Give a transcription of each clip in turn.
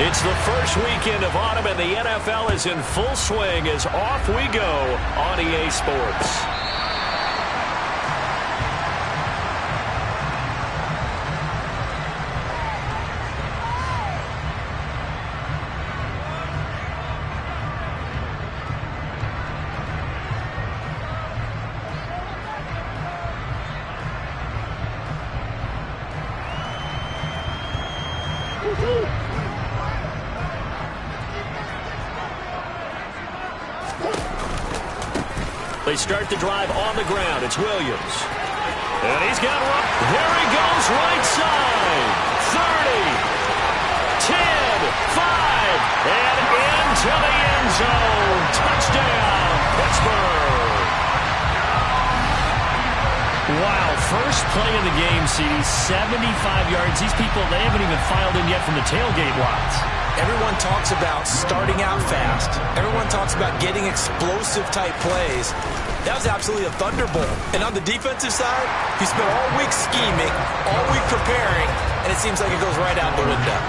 It's the first weekend of autumn, and the NFL is in full swing as off we go on EA Sports. They start the drive on the ground. It's Williams. And he's got one. There he goes, right side. 30, 10, 5, and into the end zone. Touchdown, Pittsburgh. Wow, first play of the game, CD, 75 yards. These people, they haven't even filed in yet from the tailgate lots. Everyone talks about starting out fast. Everyone talks about getting explosive-type plays. That was absolutely a thunderbolt. And on the defensive side, he spent all week scheming, all week preparing, and it seems like it goes right out the window.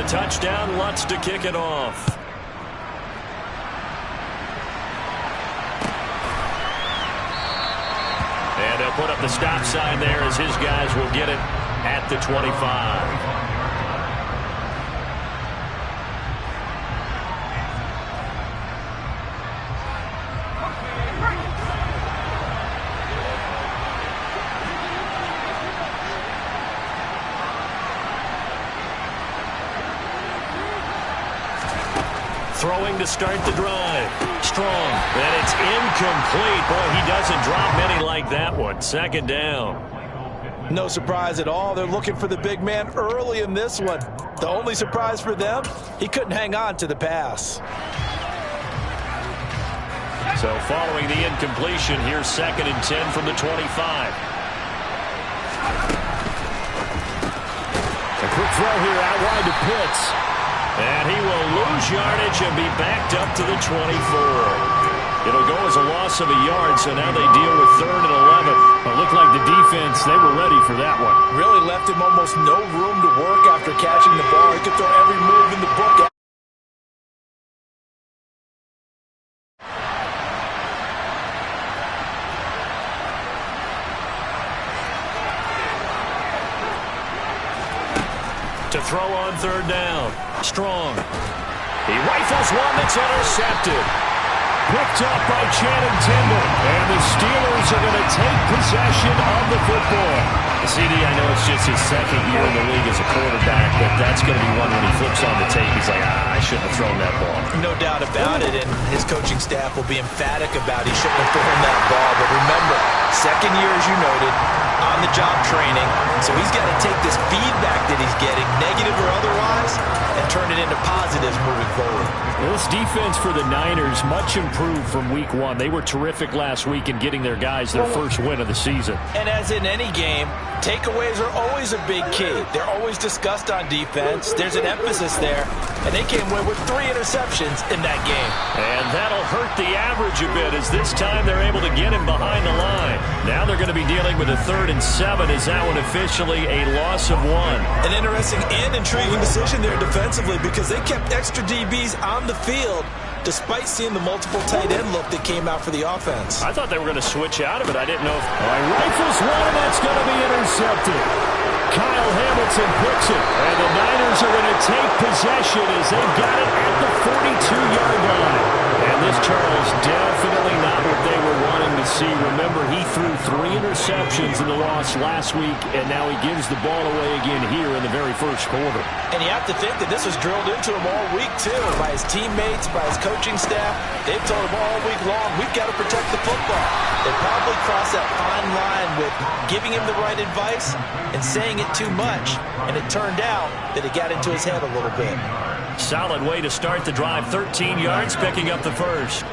Touchdown, Lutz to kick it off. And he'll put up the stop sign there as his guys will get it at the 25. Throwing to start the drive. Strong. And it's incomplete. Boy, he doesn't drop many like that one. Second down. No surprise at all. They're looking for the big man early in this one. The only surprise for them, he couldn't hang on to the pass. So following the incompletion, here's 2nd and 10 from the 25. A quick throw here out wide to Pitts. And he will lose yardage and be backed up to the 24. It'll go as a loss of a yard, so now they deal with 3rd and 11. It looked like the defense, they were ready for that one. Really left him almost no room to work after catching the ball. He could throw every move in the book. To throw on 3rd down. Strong. He rifles one that's intercepted. Picked up by Channing Tindall. And the Steelers are going to take possession of the football. CD, I know it's just his 2nd year in the league as a quarterback, but that's going to be one when he flips on the tape. He's like, I shouldn't have thrown that ball. No doubt about it, and his coaching staff will be emphatic about he shouldn't have thrown that ball. But remember, 2nd year, as you noted, on-the-job training. So he's got to take this feedback that he's getting, negative or otherwise, and turn it into positives moving forward. Well, this defense for the Niners, much improved from week 1. They were terrific last week in getting their guys their first win of the season. And as in any game, takeaways are always a big key. They're always discussed on defense. There's an emphasis there, and they came away with 3 interceptions in that game. And that'll hurt the average a bit as this time they're able to get him behind the line. Now they're going to be dealing with a 3rd and 7. Is that one officially a loss of 1? An interesting and intriguing decision there defensively because they kept extra DBs on the field despite seeing the multiple tight end look that came out for the offense. I thought they were going to switch out of it. I didn't know if... Rifles one, and that's going to be intercepted. Kyle Hamilton picks it, and the Niners are going to take possession as they got it at the 42-yard line. And this, Charles, definitely not what they were wanting to see. Remember, he threw 3 interceptions in the loss last week, and now he gives the ball away again here in the very first quarter. And you have to think that this was drilled into him all week, too, by his teammates, by his coaching staff. They've told him all week long, we've got to protect the football. They probably crossed that fine line with giving him the right advice and saying it too much, and it turned out that it got into his head a little bit. Solid way to start the drive. 13 yards, picking up the first.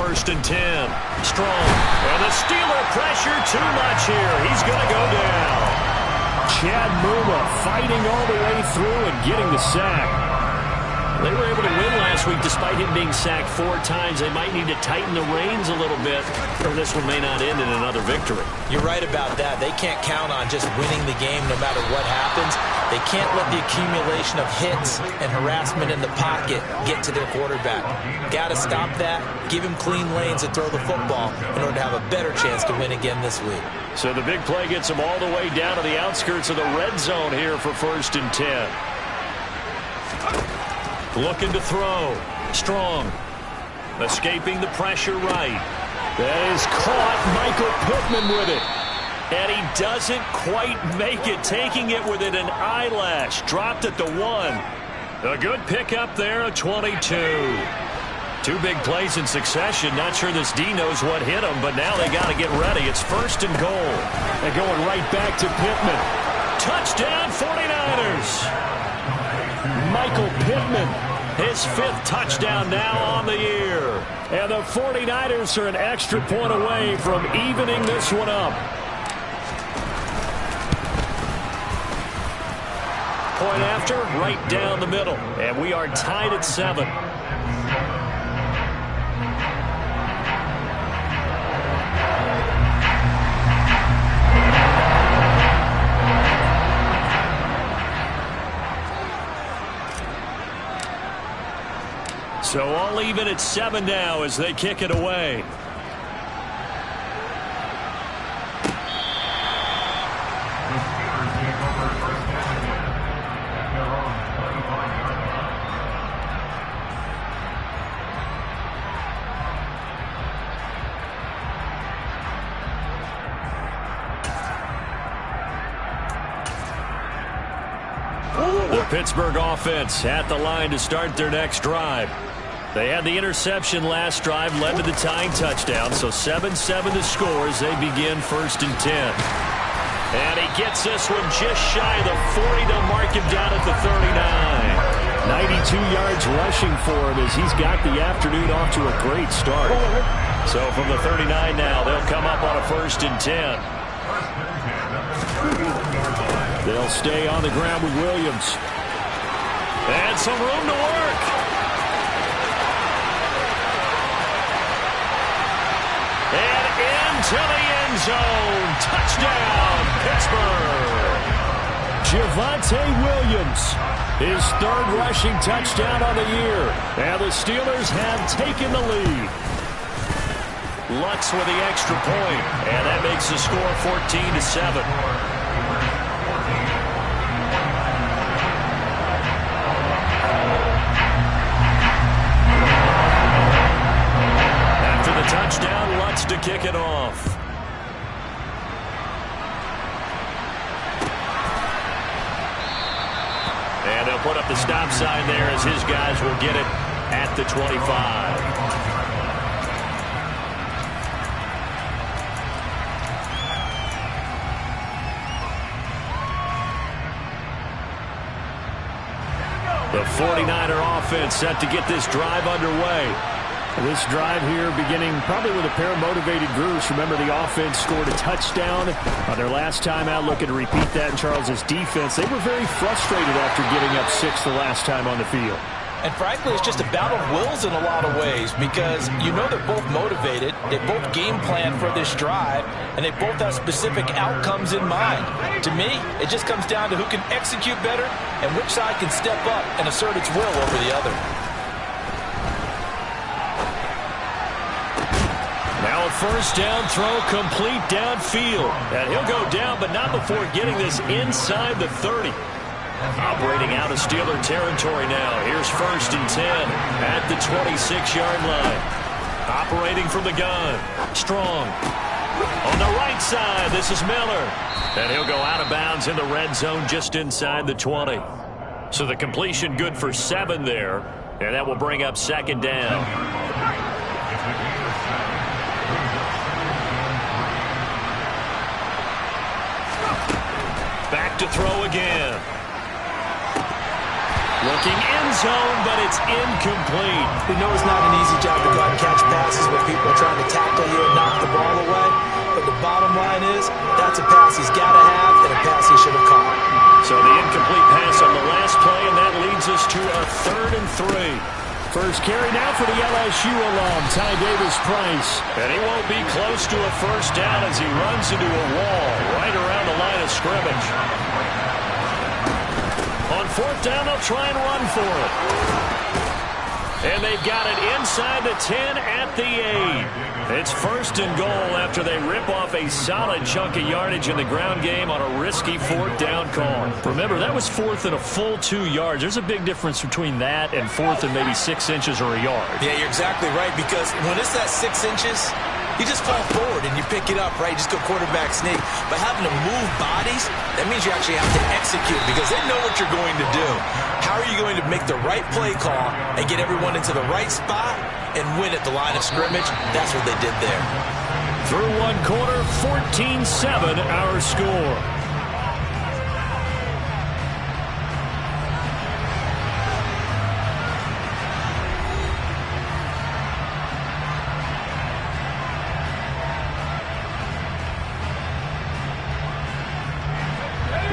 first and 10. Strong. And the Steeler pressure too much here. He's going to go down. Chad Muma fighting all the way through and getting the sack. They were able to win last week despite him being sacked 4 times. They might need to tighten the reins a little bit, or this one may not end in another victory. You're right about that. They can't count on just winning the game no matter what happens. They can't let the accumulation of hits and harassment in the pocket get to their quarterback. Got to stop that, give him clean lanes to throw the football in order to have a better chance to win again this week. So the big play gets him all the way down to the outskirts of the red zone here for first and 10. Looking to throw. Strong. Escaping the pressure right. That is caught. Michael Pittman with it. And he doesn't quite make it. Taking it within an eyelash. Dropped at the 1. A good pickup there, a 22. 2 big plays in succession. Not sure this D knows what hit him, but now they got to get ready. It's first and goal. And going right back to Pittman. Touchdown 49ers. Michael Pittman, his 5th touchdown now on the year. And the 49ers are an extra point away from evening this one up. Point after, right down the middle. And we are tied at 7. So all even at 7 now as they kick it away. The Pittsburgh offense at the line to start their next drive. They had the interception last drive, led to the tying touchdown, so 7-7 the score as they begin first and 10. And he gets this one just shy of the 40 to mark him down at the 39. 92 yards rushing for him as he's got the afternoon off to a great start. So from the 39 now, they'll come up on a first and 10. They'll stay on the ground with Williams. And some room to work. And into the end zone. Touchdown, Pittsburgh. Javonte Williams, his 3rd rushing touchdown on the year. And the Steelers have taken the lead. Lutz with the extra point. And that makes the score 14-7. Touchdown, Lutz to kick it off. And they'll put up the stop sign there as his guys will get it at the 25. The 49er offense set to get this drive underway. This drive here beginning probably with a pair of motivated groups. Remember, the offense scored a touchdown on their last time out. Looking to repeat that in Charles's defense. They were very frustrated after giving up 6 the last time on the field. And frankly, it's just a battle of wills in a lot of ways because you know they're both motivated. They both game plan for this drive, and they both have specific outcomes in mind. To me, it just comes down to who can execute better and which side can step up and assert its will over the other. Now a first down throw complete downfield. And he'll go down, but not before getting this inside the 30. Operating out of Steeler territory now. Here's first and 10 at the 26-yard line. Operating from the gun. Strong. On the right side, this is Miller. And he'll go out of bounds in the red zone just inside the 20. So the completion good for 7 there. And that will bring up second down. Back to throw again. Looking end zone, but it's incomplete. We know it's not an easy job to go out and catch passes when people are trying to tackle you and knock the ball away. But the bottom line is, that's a pass he's got to have and a pass he should have caught. So the incomplete pass on the last play, and that leads us to a 3rd and 3. First carry now for the LSU alum, Ty Davis-Price. And he won't be close to a first down as he runs into a wall right around the line of scrimmage. On 4th down, they'll try and run for it. And they've got it inside the 10 at the 8. It's 1st and goal after they rip off a solid chunk of yardage in the ground game on a risky 4th down call. Remember, that was 4th and a full 2 yards. There's a big difference between that and 4th and maybe 6 inches or a yard. Yeah, you're exactly right, because when it's that 6 inches, you just fall forward and you pick it up, right? You just go quarterback sneak. But having to move bodies, that means you actually have to execute because they know what you're going to do. How are you going to make the right play call and get everyone into the right spot and win at the line of scrimmage? That's what they did there. Through 1 quarter, 14-7 our score.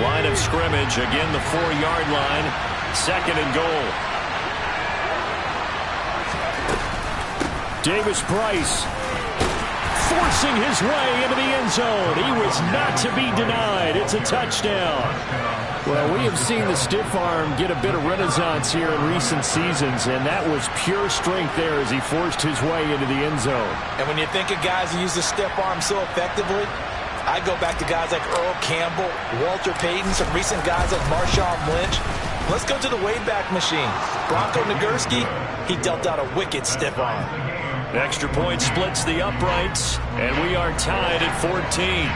Line of scrimmage, again the 4-yard line, 2nd and goal. Davis-Price forcing his way into the end zone. He was not to be denied. It's a touchdown. Well, we have seen the stiff arm get a bit of renaissance here in recent seasons, and that was pure strength there as he forced his way into the end zone. And when you think of guys who use the stiff arm so effectively, I go back to guys like Earl Campbell, Walter Payton, some recent guys like Marshawn Lynch. Let's go to the Wayback Machine. Bronco Nagurski, he dealt out a wicked stiff arm. Extra point splits the uprights, and we are tied at 14.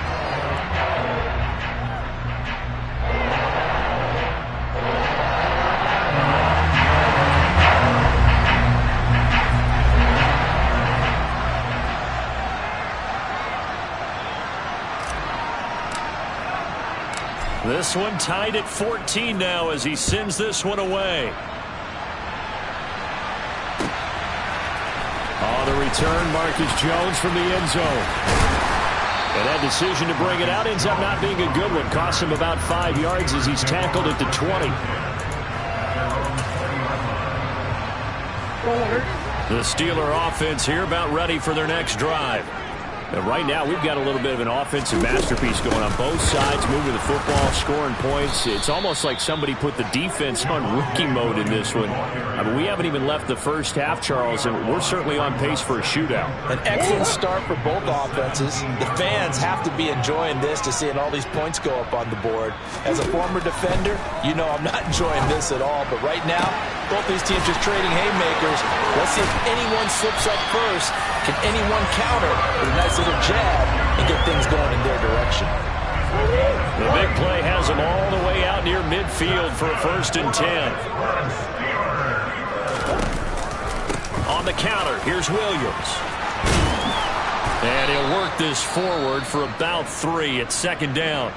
This one tied at 14 now as he sends this one away. On the return, Marcus Jones from the end zone. And that decision to bring it out ends up not being a good one. Costs him about 5 yards as he's tackled at the 20. The Steeler offense here about ready for their next drive. And right now, we've got a little bit of an offensive masterpiece going on both sides, moving the football, scoring points. It's almost like somebody put the defense on rookie mode in this one. I mean, we haven't even left the first half, Charles, and we're certainly on pace for a shootout. An excellent start for both offenses. The fans have to be enjoying this to seeing all these points go up on the board. As a former defender, you know I'm not enjoying this at all. But right now, both these teams just trading haymakers. Let's see if anyone slips up first. Can anyone counter with a nice little jab and get things going in their direction? The big play has them all the way out near midfield for a 1st and 10. On the counter, here's Williams. And he'll work this forward for about 3 at 2nd down.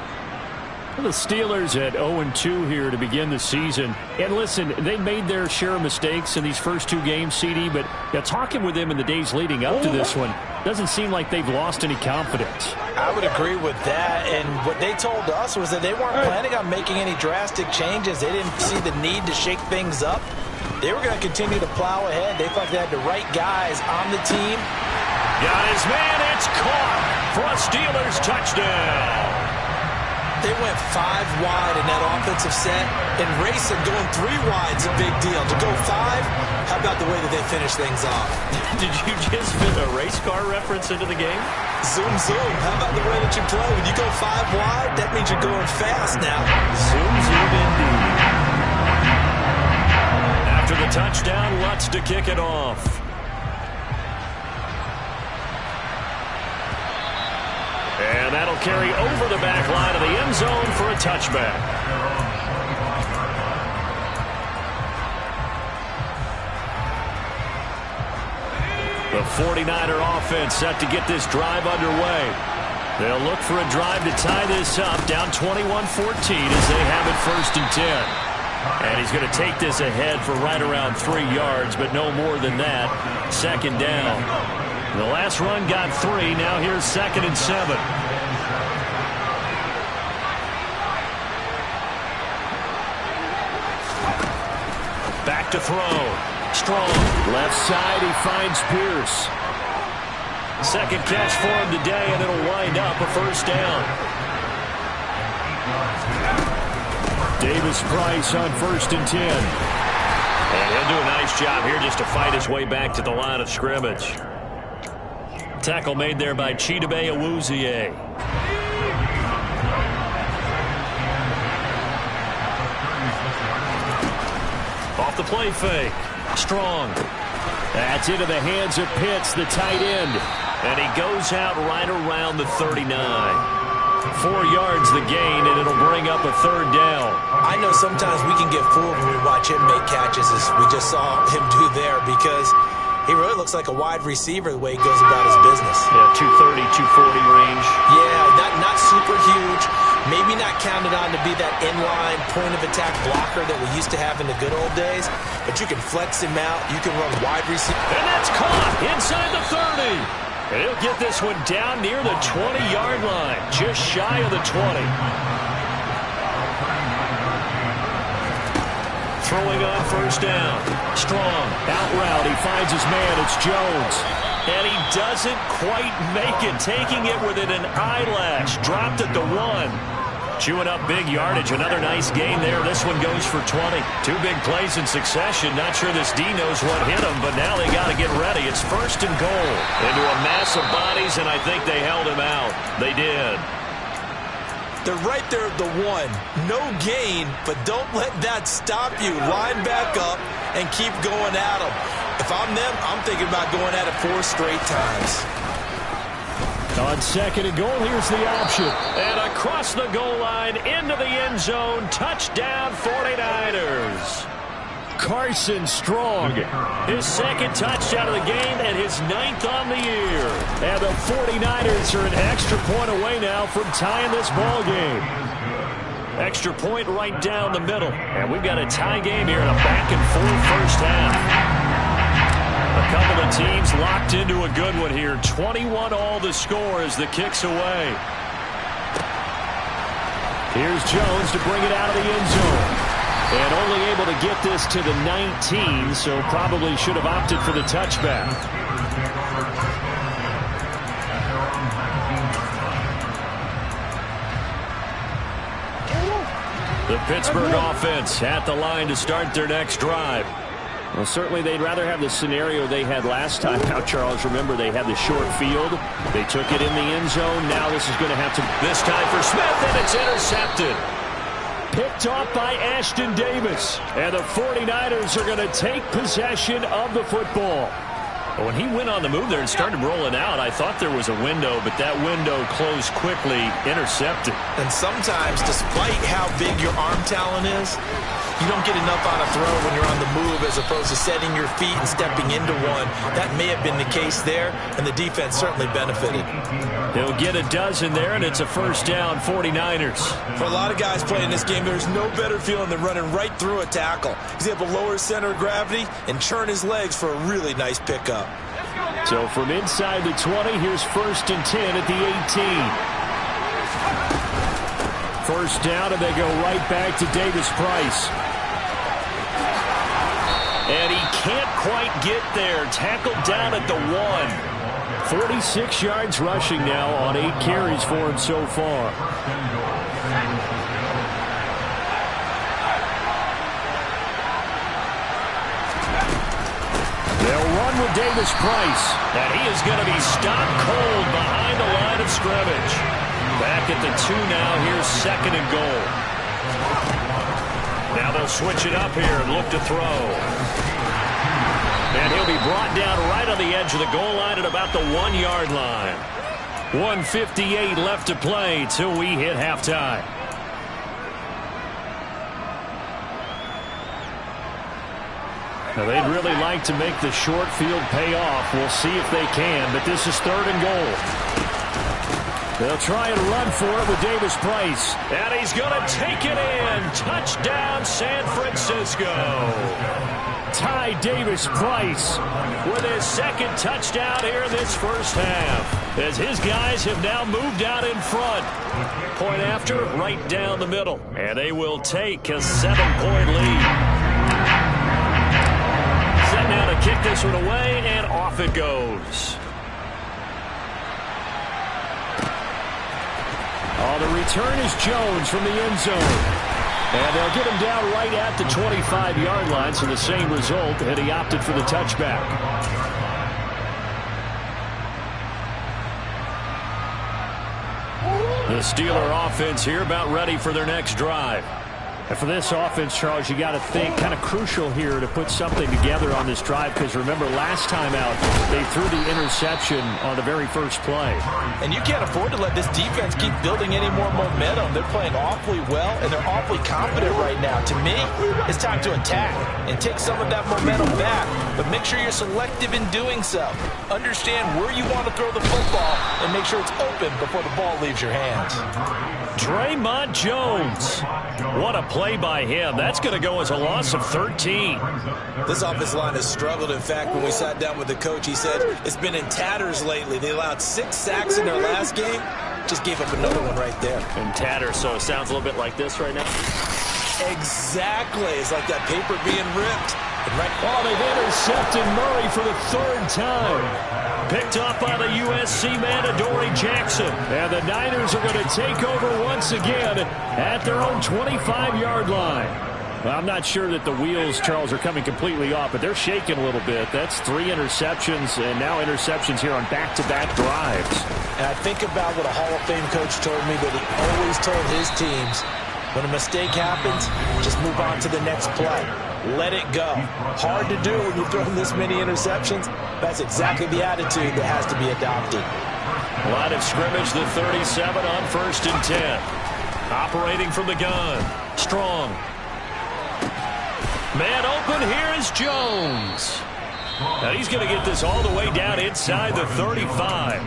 The Steelers at 0-2 here to begin the season. And listen, they made their share of mistakes in these first 2 games, CD, but talking with them in the days leading up to this one, doesn't seem like they've lost any confidence. I would agree with that. And what they told us was that they weren't planning on making any drastic changes. They didn't see the need to shake things up. They were going to continue to plow ahead. They felt they had the right guys on the team. Got his man. It's caught for a Steelers touchdown. They went 5 wide in that offensive set, and racing going 3 wide's a big deal. To go 5, how about the way that they finish things off? Did you just fit a race car reference into the game? Zoom, zoom. How about the way that you play? When you go 5 wide, that means you're going fast now. Zoom, zoom indeed. After the touchdown, Lutz to kick it off. And that'll carry over the back line of the end zone for a touchback. The 49er offense set to get this drive underway. They'll look for a drive to tie this up, down 21-14 as they have it 1st and 10. And he's going to take this ahead for right around 3 yards, but no more than that. Second down. The last run got 3. Now here's 2nd and 7. Back to throw. Strong. Left side, he finds Pierce. Second catch for him today, and it'll wind up a first down. Davis-Price on 1st and 10. And he'll do a nice job here just to fight his way back to the line of scrimmage. Tackle made there by Chidobe Awuzie. Off the play fake. Strong. That's into the hands of Pitts, the tight end. And he goes out right around the 39. 4 yards the gain, and it'll bring up a 3rd down. I know sometimes we can get fooled when we watch him make catches, as we just saw him do there, because he really looks like a wide receiver the way he goes about his business. Yeah, 230, 240 range. Yeah, not super huge. Maybe not counted on to be that inline point-of-attack blocker that we used to have in the good old days, but you can flex him out. You can run wide receiver. And that's caught inside the 30. And he'll get this one down near the 20-yard line, just shy of the 20. Throwing on 1st down. Strong. Out route. He finds his man. It's Jones. And he doesn't quite make it, taking it within an eyelash. Dropped at the 1. Chewing up big yardage. Another nice gain there. This one goes for 20. 2 big plays in succession. Not sure this D knows what hit him, but now they got to get ready. It's 1st and goal. Into a mass of bodies, and I think they held him out. They did. They're right there at the 1. No gain, but don't let that stop you. Line back up and keep going at them. If I'm them, I'm thinking about going at it 4 straight times. On 2nd and goal, here's the option. And across the goal line, into the end zone. Touchdown, 49ers. Carson Strong, his 2nd touchdown of the game and his 9th on the year. And the 49ers are an extra point away now from tying this ball game. Extra point right down the middle. And we've got a tie game here in a back-and-forth first half. A couple of teams locked into a good one here. 21 all the score as the kick's away. Here's Jones to bring it out of the end zone. And only able to get this to the 19, so probably should have opted for the touchback. The Pittsburgh offense at the line to start their next drive. Well, certainly they'd rather have the scenario they had last time out, Charles. Remember, they had the short field. They took it in the end zone. Now this is going to have to... This time for Smith, and it's intercepted. Picked off by Ashton Davis. And the 49ers are going to take possession of the football. When he went on the move there and started rolling out, I thought there was a window, but that window closed quickly, intercepted. And sometimes, despite how big your arm talent is, you don't get enough on a throw when you're on the move as opposed to setting your feet and stepping into one. That may have been the case there, and the defense certainly benefited. He'll get a dozen there, and it's a first down, 49ers. For a lot of guys playing this game, there's no better feeling than running right through a tackle. He's able to lower his center of gravity and churn his legs for a really nice pickup. So from inside the 20, here's 1st and 10 at the 18. First down, and they go right back to Davis-Price. And he can't quite get there. Tackled down at the 1. 46 yards rushing now on 8 carries for him so far. They'll run with Davis-Price. And he is going to be stopped cold behind the line of scrimmage. Back at the 2 now. Here's 2nd and goal. Now they'll switch it up here and look to throw. And he'll be brought down right on the edge of the goal line at about the 1-yard line. 1:58 left to play till we hit halftime. Now they'd really like to make the short field pay off. We'll see if they can, but this is 3rd and goal. They'll try and run for it with Davis Price. And he's going to take it in. Touchdown, San Francisco. Ty Davis Price with his second touchdown here in this first half, as his guys have now moved out in front. Point after, right down the middle. And they will take a 7-point lead. Set now to kick this one away, and off it goes. Oh, the return is Jones from the end zone. And they'll get him down right at the 25-yard line, so the same result, and he opted for the touchback. The Steeler offense here about ready for their next drive. And for this offense, Charles, you got to think kind of crucial here to put something together on this drive, because remember last time out they threw the interception on the very first play. And you can't afford to let this defense keep building any more momentum. They're playing awfully well, and they're awfully confident right now. To me, it's time to attack and take some of that momentum back, but make sure you're selective in doing so. Understand where you want to throw the football and make sure it's open before the ball leaves your hands. Draymond Jones. What a play by him. That's going to go as a loss of 13. This offensive line has struggled. In fact, when we sat down with the coach, he said it's been in tatters lately. They allowed 6 sacks in their last game. Just gave up another one right there. In tatters, so it sounds a little bit like this right now. Exactly. It's like that paper being ripped. Oh, they've intercepted Murray for the 3rd time. Picked off by the USC man, Adoree Jackson. And the Niners are going to take over once again at their own 25-yard line. Well, I'm not sure that the wheels, Charles, are coming completely off, but they're shaking a little bit. That's 3 interceptions, and now interceptions here on back-to-back drives. And I think about what a Hall of Fame coach told me that he always told his teams, when a mistake happens, just move on to the next play. Let it go. Hard to do when you throw this many interceptions. That's exactly the attitude that has to be adopted. Line of scrimmage, the 37 on 1st and 10. Operating from the gun. Strong. Man open, here is Jones. Now he's going to get this all the way down inside the 35.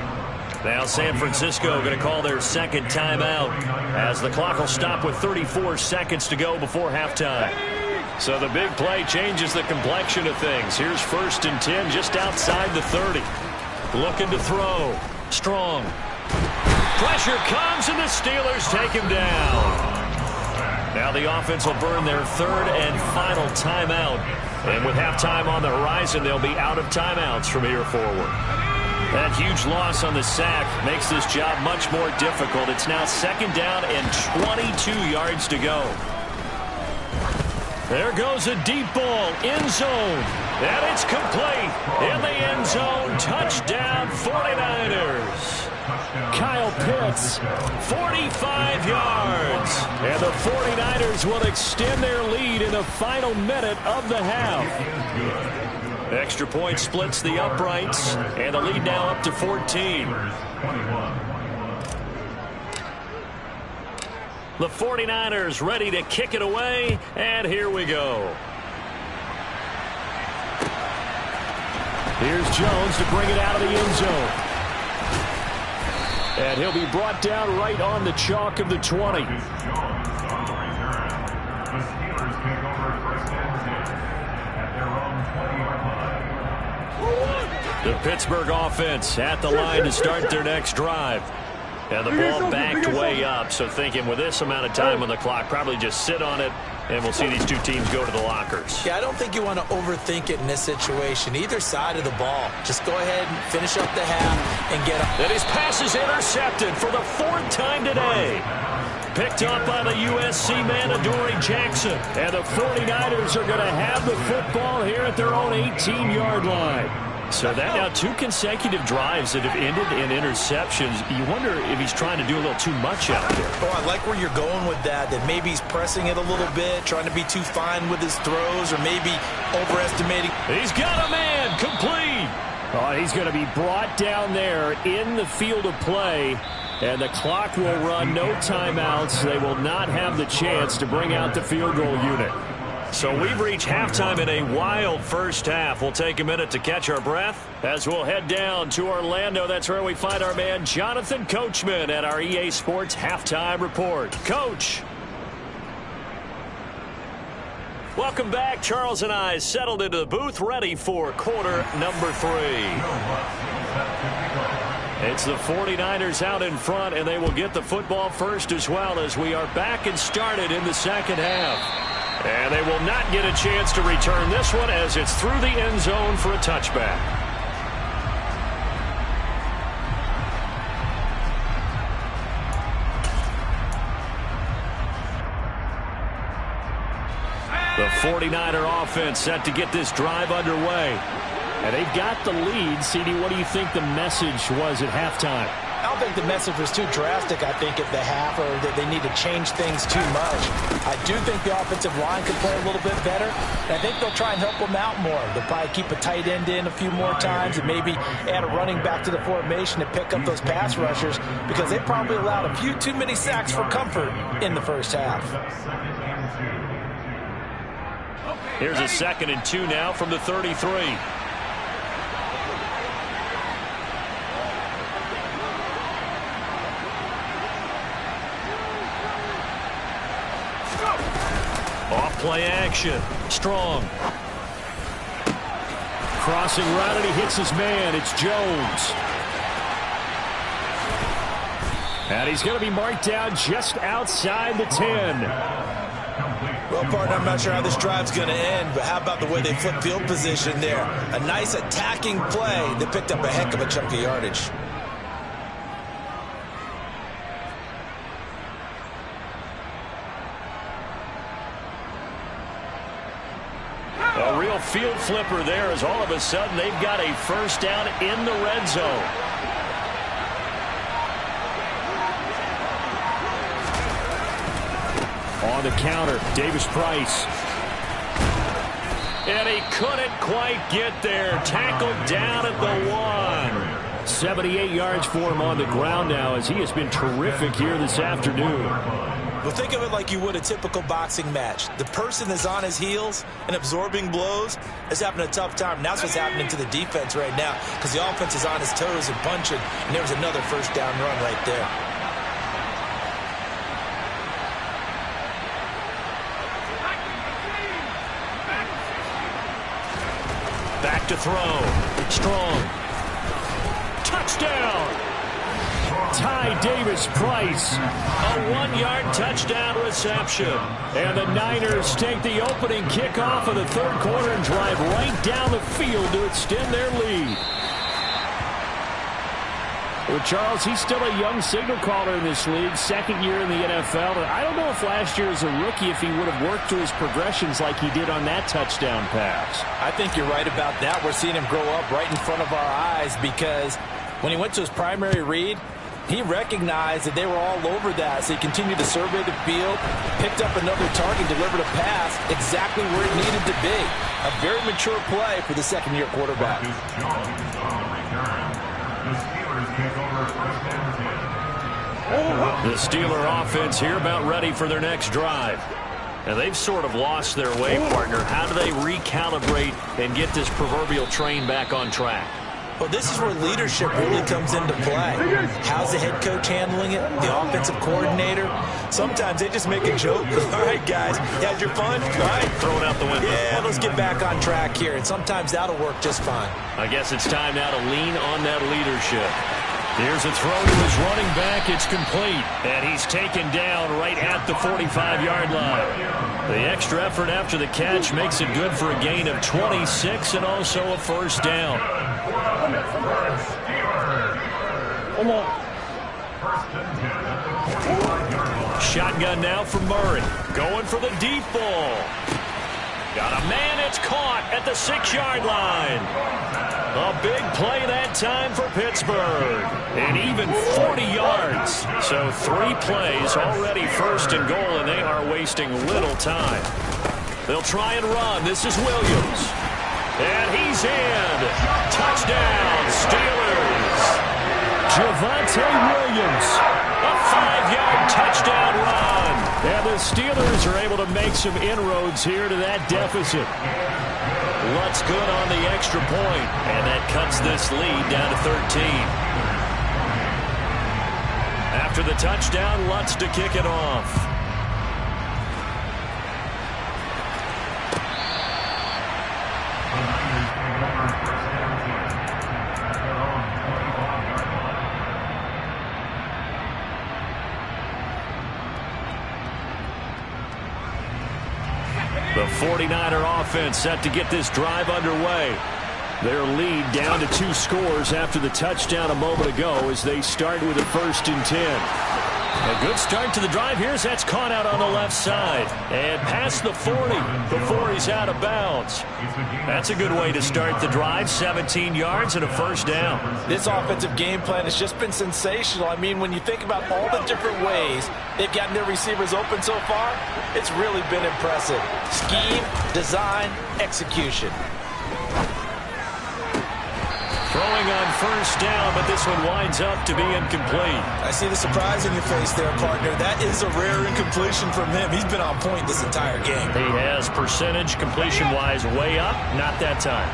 Now San Francisco going to call their second timeout, as the clock will stop with 34 seconds to go before halftime. So the big play changes the complexion of things. Here's 1st and 10 just outside the 30. Looking to throw. Strong. Pressure comes, and the Steelers take him down. Now the offense will burn their 3rd and final timeout. And with halftime on the horizon, they'll be out of timeouts from here forward. That huge loss on the sack makes this job much more difficult. It's now 2nd down and 22 yards to go. There goes a deep ball, end zone, and it's complete. In the end zone, touchdown 49ers. Kyle Pitts, 45 yards. And the 49ers will extend their lead in the final minute of the half. Extra point splits the uprights, and the lead now up to 14. The 49ers ready to kick it away, and here we go. Here's Jones to bring it out of the end zone. And he'll be brought down right on the chalk of the 20. The Pittsburgh offense at the line to start their next drive. And the ball backed way up, so thinking with this amount of time on the clock, probably just sit on it, and we'll see these two teams go to the lockers. Yeah, I don't think you want to overthink it in this situation. Either side of the ball. Just go ahead and finish up the half and get up. And his pass is intercepted for the 4th time today. Picked up by the USC man, Adoree Jackson. And the 49ers are going to have the football here at their own 18-yard line. So that now 2 consecutive drives that have ended in interceptions. You wonder if he's trying to do a little too much out there. Oh, I like where you're going with that maybe he's pressing it a little bit, trying to be too fine with his throws, or maybe overestimating. He's got a man, complete. Oh, he's going to be brought down there in the field of play, and the clock will run, no timeouts. They will not have the chance to bring out the field goal unit. So we've reached halftime in a wild first half. We'll take a minute to catch our breath as we'll head down to Orlando. That's where we find our man Jonathan Coachman at our EA Sports Halftime Report. Coach. Welcome back. Charles and I settled into the booth ready for quarter number 3. It's the 49ers out in front, and they will get the football first as well as we are back and started in the second half. And they will not get a chance to return this one as it's through the end zone for a touchback. The 49er offense set to get this drive underway. And they've got the lead. CD, what do you think the message was at halftime? I don't think the message was too drastic, I think, at the half, or that they need to change things too much. I do think the offensive line could play a little bit better, and I think they'll try and help them out more. They'll probably keep a tight end in a few more times and maybe add a running back to the formation to pick up those pass rushers because they probably allowed a few too many sacks for comfort in the first half. Here's a 2nd and 2 now from the 33. Off-play action. Strong. Crossing right, and he hits his man. It's Jones. And he's going to be marked down just outside the 10. Well, partner, I'm not sure how this drive's going to end, but how about the way they flip field position there? A nice attacking play. They picked up a heck of a chunk of yardage. A real field flipper there as all of a sudden they've got a first down in the red zone. On the counter, Davis Price. And he couldn't quite get there. Tackled down at the 1. 78 yards for him on the ground now as he has been terrific here this afternoon. Well, think of it like you would a typical boxing match. The person that's on his heels and absorbing blows is having a tough time. And that's what's happening to the defense right now because the offense is on his toes and punching, and there was another first down run right there. Back to throw. Strong. Touchdown. Ty Davis Price. A 1-yard touchdown reception. And the Niners take the opening kickoff of the third quarter and drive right down the field to extend their lead. Well, Charles, he's still a young signal caller in this league, second year in the NFL. And I don't know if last year as a rookie if he would have worked through his progressions like he did on that touchdown pass. I think you're right about that. We're seeing him grow up right in front of our eyes because when he went to his primary read, he recognized that they were all over that, so he continued to survey the field, picked up another target, delivered a pass exactly where it needed to be. A very mature play for the second-year quarterback. The Steeler offense here about ready for their next drive. And they've sort of lost their way, partner. How do they recalibrate and get this proverbial train back on track? Well, this is where leadership really comes into play. How's the head coach handling it? The offensive coordinator? Sometimes they just make a joke. All right, guys, you had your fun? All right. Throw it out the window. Yeah, let's get back on track here. And sometimes that'll work just fine. I guess it's time now to lean on that leadership. Here's a throw to his running back. It's complete. And he's taken down right at the 45-yard line. The extra effort after the catch makes it good for a gain of 26 and also a first down. Shotgun now for Murray. Going for the deep ball. Got a man, it's caught at the 6-yard line. A big play that time for Pittsburgh. And even 40 yards. So 3 plays, already first and goal, and they are wasting little time. They'll try and run. This is Williams. And he's in. Touchdown, Steelers. Javonte Williams. A 5-yard touchdown run. And the Steelers are able to make some inroads here to that deficit. Lutz good on the extra point, and that cuts this lead down to 13. After the touchdown, Lutz to kick it off. The 49er offense set to get this drive underway. Their lead down to 2 scores after the touchdown a moment ago as they start with a 1st and 10. A good start to the drive here as that's caught out on the left side. And past the 40 before he's out of bounds. That's a good way to start the drive. 17 yards and a 1st down. This offensive game plan has just been sensational. I mean, when you think about all the different ways they've gotten their receivers open so far, it's really been impressive. Scheme, design, execution. Throwing on 1st down, but this one winds up to be incomplete. I see the surprise in your face there, partner. That is a rare incompletion from him. He's been on point this entire game. He has percentage completion-wise way up. Not that time.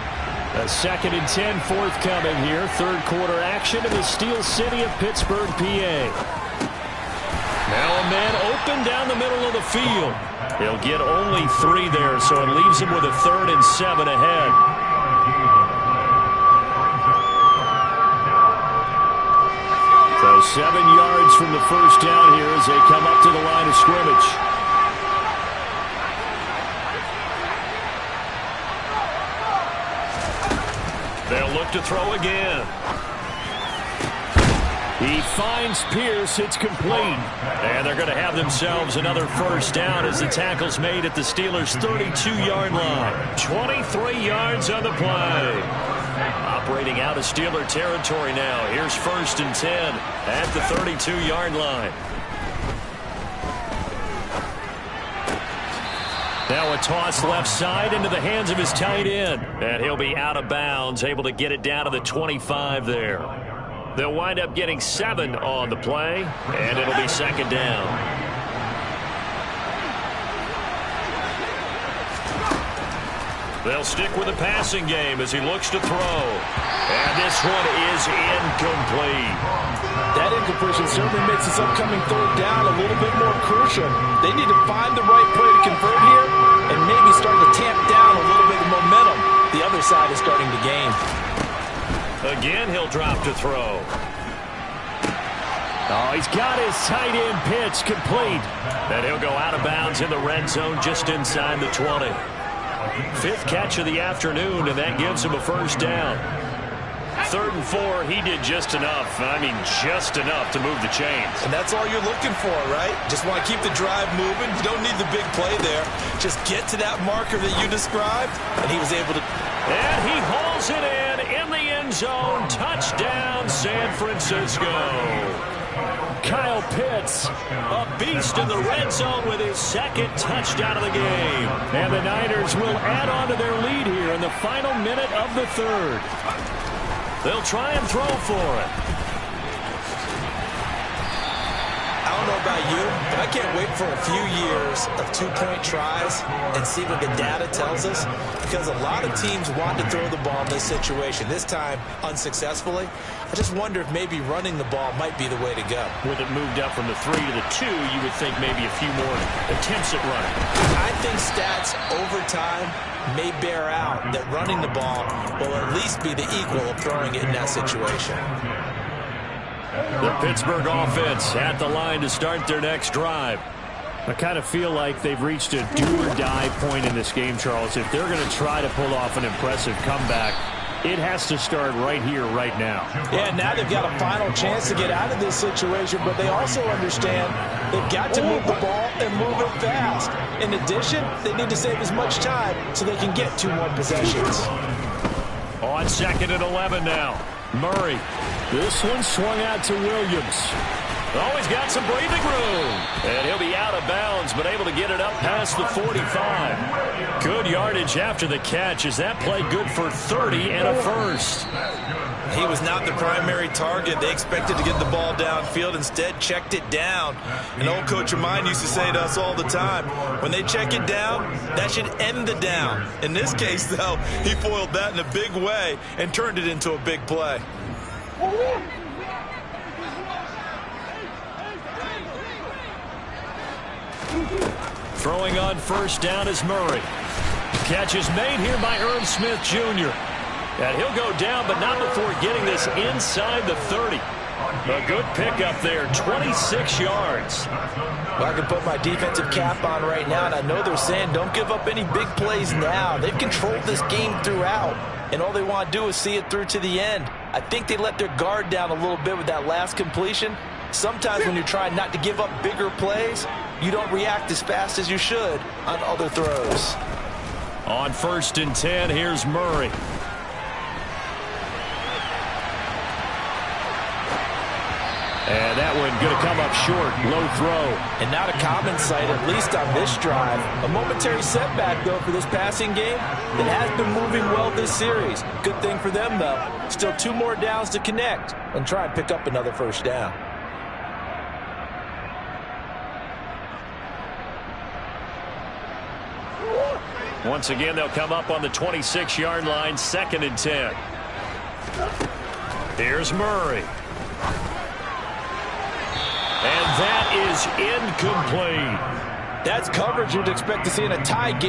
A 2nd and 10 forthcoming here. 3rd quarter action in the Steel City of Pittsburgh, PA. Now a man open down the middle of the field. He'll get only 3 there, so it leaves him with a 3rd and 7 ahead. So 7 yards from the 1st down here as they come up to the line of scrimmage. They'll look to throw again. He finds Pierce. It's complete. And they're going to have themselves another 1st down as the tackle's made at the Steelers' 32-yard line. 23 yards on the play. Operating out of Steeler territory now. Here's 1st and 10 at the 32-yard line. Now a toss left side into the hands of his tight end. And he'll be out of bounds, able to get it down to the 25 there. They'll wind up getting 7 on the play, and it'll be 2nd down. They'll stick with the passing game as he looks to throw. And this one is incomplete. That incompletion certainly makes this upcoming 3rd down a little bit more crucial. They need to find the right play to convert here and maybe start to tamp down a little bit of momentum. The other side is starting to gain. Again, he'll drop to throw. Oh, he's got his tight end pitch complete. And he'll go out of bounds in the red zone just inside the 20. 5th catch of the afternoon, and that gives him a 1st down. 3rd and 4, he did just enough. I mean, just enough to move the chains. And that's all you're looking for, right? Just want to keep the drive moving. You don't need the big play there. Just get to that marker that you described, and he was able to. And he hauls it in the end zone. Touchdown, San Francisco. Kyle Pitts, a beast in the red zone with his 2nd touchdown of the game. And the Niners will add on to their lead here in the final minute of the 3rd. They'll try and throw for it. I don't know about you, but I can't wait for a few years of 2-point tries and see what the data tells us, because a lot of teams want to throw the ball in this situation, this time unsuccessfully. I just wonder if maybe running the ball might be the way to go. With it moved up from the 3 to the 2, you would think maybe a few more attempts at running. I think stats over time may bear out that running the ball will at least be the equal of throwing it in that situation. The Pittsburgh offense at the line to start their next drive. I kind of feel like they've reached a do-or-die point in this game, Charles. If they're going to try to pull off an impressive comeback, it has to start right here, right now. Yeah, now they've got a final chance to get out of this situation, but they also understand they've got to move the ball and move it fast. In addition, they need to save as much time so they can get 2 more possessions. On 2nd and 11 now. Murray. This one swung out to Williams. Oh, he's got some breathing room. And he'll be out of bounds, but able to get it up past the 45. Good yardage after the catch. Is that play good for 30 and a 1st? He was not the primary target. They expected to get the ball downfield, instead checked it down. An old coach of mine used to say to us all the time, when they check it down, that should end the down. In this case, though, he foiled that in a big way and turned it into a big play. Throwing on first down is Murray. Catch is made here by Irv Smith Jr. And he'll go down, but not before getting this inside the 30. A good pickup there, 26 yards. Well, I can put my defensive cap on right now, and I know they're saying don't give up any big plays now. They've controlled this game throughout, and all they want to do is see it through to the end. I think they let their guard down a little bit with that last completion. Sometimes when you're trying not to give up bigger plays, you don't react as fast as you should on other throws. On 1st and 10, here's Murray. And that one going to come up short, low throw. And not a common sight, at least on this drive. A momentary setback, though, for this passing game that has been moving well this series. Good thing for them, though. Still 2 more downs to connect and try and pick up another first down. Once again, they'll come up on the 26-yard line, 2nd and 10. Here's Murray. And that is incomplete. That's coverage you'd expect to see in a tie game.